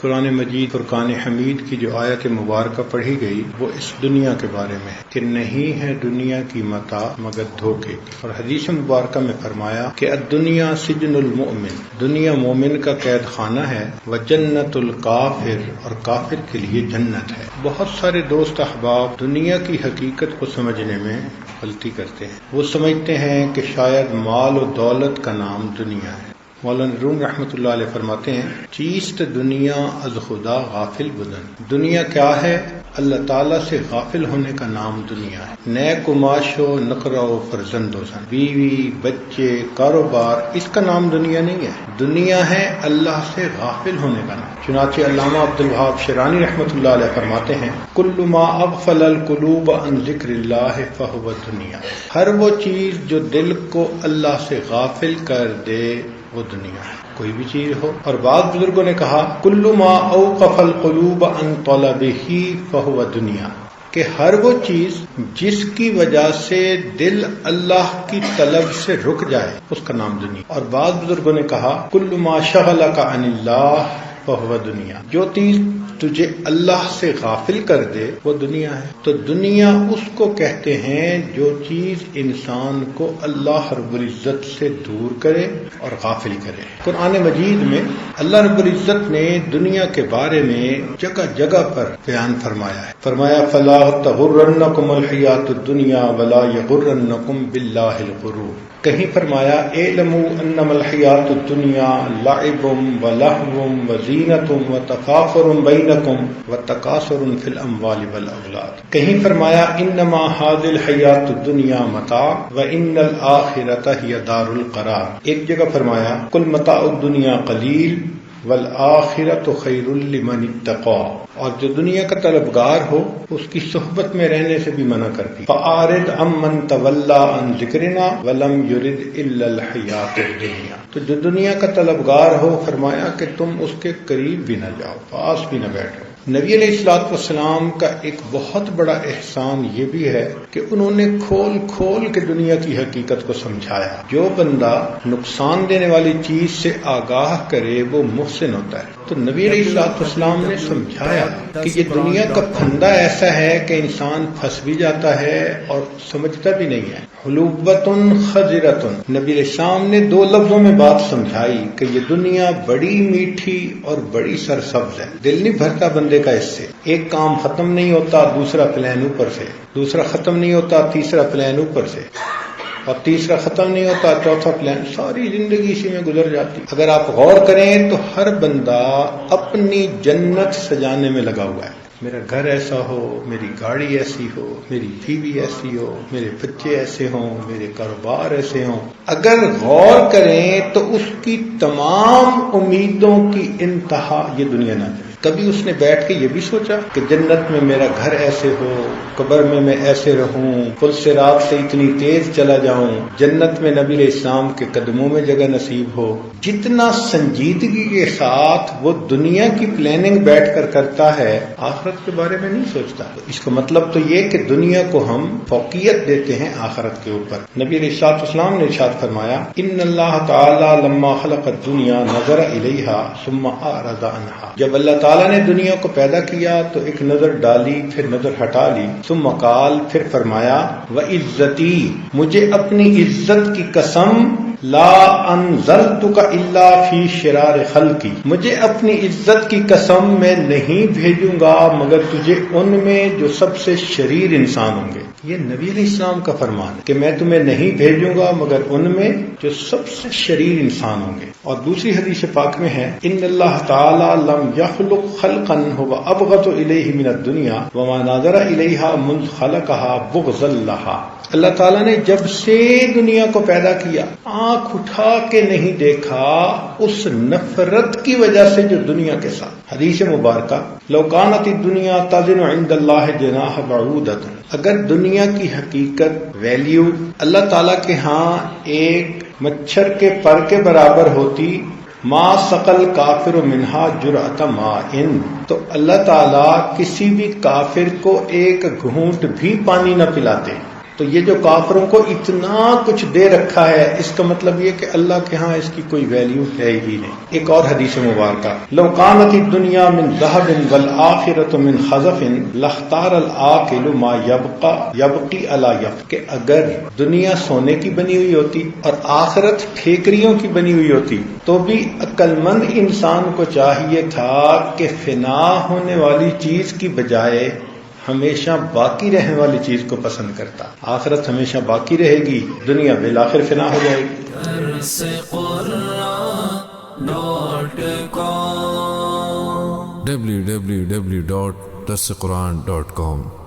قرآن مجید فرقان حمید کی جو آیت مبارکہ پڑھی گئی وہ اس دنیا کے بارے میں ہے کہ نہیں ہے دنیا کی متاع مگر دھوکے کی، اور حدیث مبارکہ میں فرمایا کہ الدنیا سجن المؤمن، دنیا مومن کا قید خانہ ہے، وجنت الکافر، اور کافر کے لیے جنت ہے۔ بہت سارے دوست احباب دنیا کی حقیقت کو سمجھنے میں غلطی کرتے ہیں، وہ سمجھتے ہیں کہ شاید مال و دولت کا نام دنیا ہے۔ مولانا روم رحمۃ اللہ علیہ فرماتے ہیں چیست دنیا از خدا غافل بدن، دنیا کیا ہے؟ اللہ تعالیٰ سے غافل ہونے کا نام دنیا ہے۔ نیک و معاشو نقرہ و فرزند و زن، بیوی بچے کاروبار، اس کا نام دنیا نہیں ہے، دنیا ہے اللہ سے غافل ہونے کا نام۔ چنانچہ علامہ عبدالوہاب شرانی رحمۃ اللہ علیہ فرماتے ہیں کل ما اغفل القلوب عن ذکر اللہ فہو دنیا، ہر وہ چیز جو دل کو اللہ سے غافل کر دے وہ دنیا ہے، کوئی بھی چیز ہو۔ اور بعض بزرگوں نے کہا کل ما اوقف القلوب عن طلبہ فہو دنیا، کہ ہر وہ چیز جس کی وجہ سے دل اللہ کی طلب سے رک جائے اس کا نام دنیا۔ اور بعض بزرگوں نے کہا کل ما شغلک عن اللہ فہو دنیا، جو چیز تجھے اللہ سے غافل کر دے وہ دنیا ہے۔ تو دنیا اس کو کہتے ہیں جو چیز انسان کو اللہ رب العزت سے دور کرے اور غافل کرے۔ قرآن مجید میں اللہ رب العزت نے دنیا کے بارے میں جگہ جگہ پر بیان فرمایا ہے، فرمایا فلا تغرنکم الحیات الدنیا ولا یغرنکم باللہ الغرور، کہیں فرمایا اعلموا انما الحیات الدنیا لعب ولہو وزینۃ وتفاخر بینکم وتکاثر فی الاموال والاولاد، کہیں فرمایا انما ھذی الحیات الدنیا متاع وان الآخرۃ ہی دار القرار، ایک جگہ فرمایا قل متاع الدنیا قلیل والآخرۃ خیر لمن اتقی، اور جو دنیا کا طلبگار ہو اس کی صحبت میں رہنے سے بھی منع کر دی۔ فأعرض عمن تولى عن ذکرنا ولم يرد الا الحیات الدنیا، تو جو دنیا کا طلبگار ہو فرمایا کہ تم اس کے قریب بھی نہ جاؤ، پاس بھی نہ بیٹھو۔ نبی علیہ الصلوۃ والسلام کا ایک بہت بڑا احسان یہ بھی ہے کہ انہوں نے کھول کھول کے دنیا کی حقیقت کو سمجھایا۔ جو بندہ نقصان دینے والی چیز سے آگاہ کرے وہ محسن ہوتا ہے۔ تو نبی علیہ الصلوۃ والسلام نے سمجھایا کہ یہ دنیا کا پھندا ایسا ہے کہ انسان پھنس بھی جاتا ہے اور سمجھتا بھی نہیں ہے۔ حلوبۃ خضرۃ، نبی علیہ السلام نے دو لفظوں میں بات سمجھائی کہ یہ دنیا بڑی میٹھی اور بڑی سرسبز ہے، دل نہیں بھرتا بندے کا اس سے، ایک کام ختم نہیں ہوتا دوسرا پلان اوپر سے، دوسرا ختم نہیں ہوتا تیسرا پلان اوپر سے، اور تیسرا ختم نہیں ہوتا چوتھا پلان، ساری زندگی اسی میں گزر جاتی۔ اگر آپ غور کریں تو ہر بندہ اپنی جنت سجانے میں لگا ہوا ہے، میرا گھر ایسا ہو، میری گاڑی ایسی ہو، میری بیوی ایسی ہو، میرے بچے ایسے ہوں، میرے کاروبار ایسے ہوں۔ اگر غور کریں تو اس کی تمام امیدوں کی انتہا یہ دنیا نہ ہے۔ کبھی اس نے بیٹھ کے یہ بھی سوچا کہ جنت میں میرا گھر ایسے ہو، قبر میں ایسے رہوں، پل صراط سے اتنی تیز چلا جاؤں، جنت میں نبی علیہ السلام کے قدموں میں جگہ نصیب ہو؟ جتنا سنجیدگی کے ساتھ وہ دنیا کی پلاننگ بیٹھ کر کرتا ہے آخرت کے بارے میں نہیں سوچتا۔ اس کا مطلب تو یہ کہ دنیا کو ہم فوقیت دیتے ہیں آخرت کے اوپر۔ نبی علیہ السلام نے ارشاد فرمایا ان اللہ تعالی لما خلق الدنیا نظر الیہا ثم اعرض عنہا، جب اللہ تعالیٰ نے دنیا کو پیدا کیا تو ایک نظر ڈالی پھر نظر ہٹا لی، ثم قال، پھر فرمایا وعزتی، مجھے اپنی عزت کی قسم، لا انزلتک الا فی شرار خلقی، مجھے اپنی عزت کی قسم میں نہیں بھیجوں گا مگر تجھے ان میں جو سب سے شریر انسان ہوں گے۔ یہ نبی علیہ السلام کا فرمان ہے کہ میں تمہیں نہیں بھیجوں گا مگر ان میں جو سب سے شریر انسان ہوں گے۔ اور دوسری حدیث پاک میں ہے ان اللہ تعالی لم یخلق خلقا هو ابغض الیہ من الدنیا وما نظر الیہا منذ خلقها بغضا لها، اللہ تعالیٰ نے جب سے دنیا کو پیدا کیا آنکھ اٹھا کے نہیں دیکھا اس نفرت کی وجہ سے جو دنیا کے ساتھ۔ حدیث مبارکہ لو کانت الدنیا تزن عند اللہ جناح بعودۃ، اگر دنیا کی حقیقت ویلیو اللہ تعالیٰ کے ہاں ایک مچھر کے پر کے برابر ہوتی، ما سقل کافر منہا جرعۃ ماء، تو اللہ تعالیٰ کسی بھی کافر کو ایک گھونٹ بھی پانی نہ پلاتے۔ تو یہ جو کافروں کو اتنا کچھ دے رکھا ہے، اس کا مطلب یہ کہ اللہ کے ہاں اس کی کوئی ویلیو ہے ہی نہیں۔ ایک اور حدیث مبارکہ، لو کانت الدنیا من ذهب والآخرة من خزف لاختار العاقل ما یبقی علی یبقی، کہ اگر دنیا سونے کی بنی ہوئی ہوتی اور آخرت ٹھیکریوں کی بنی ہوئی ہوتی تو بھی عقل مند انسان کو چاہیے تھا کہ فنا ہونے والی چیز کی بجائے ہمیشہ باقی رہنے والی چیز کو پسند کرتا۔ آخرت ہمیشہ باقی رہے گی، دنیا بالآخر فنا ہو جائے گی۔ www.darsequran.com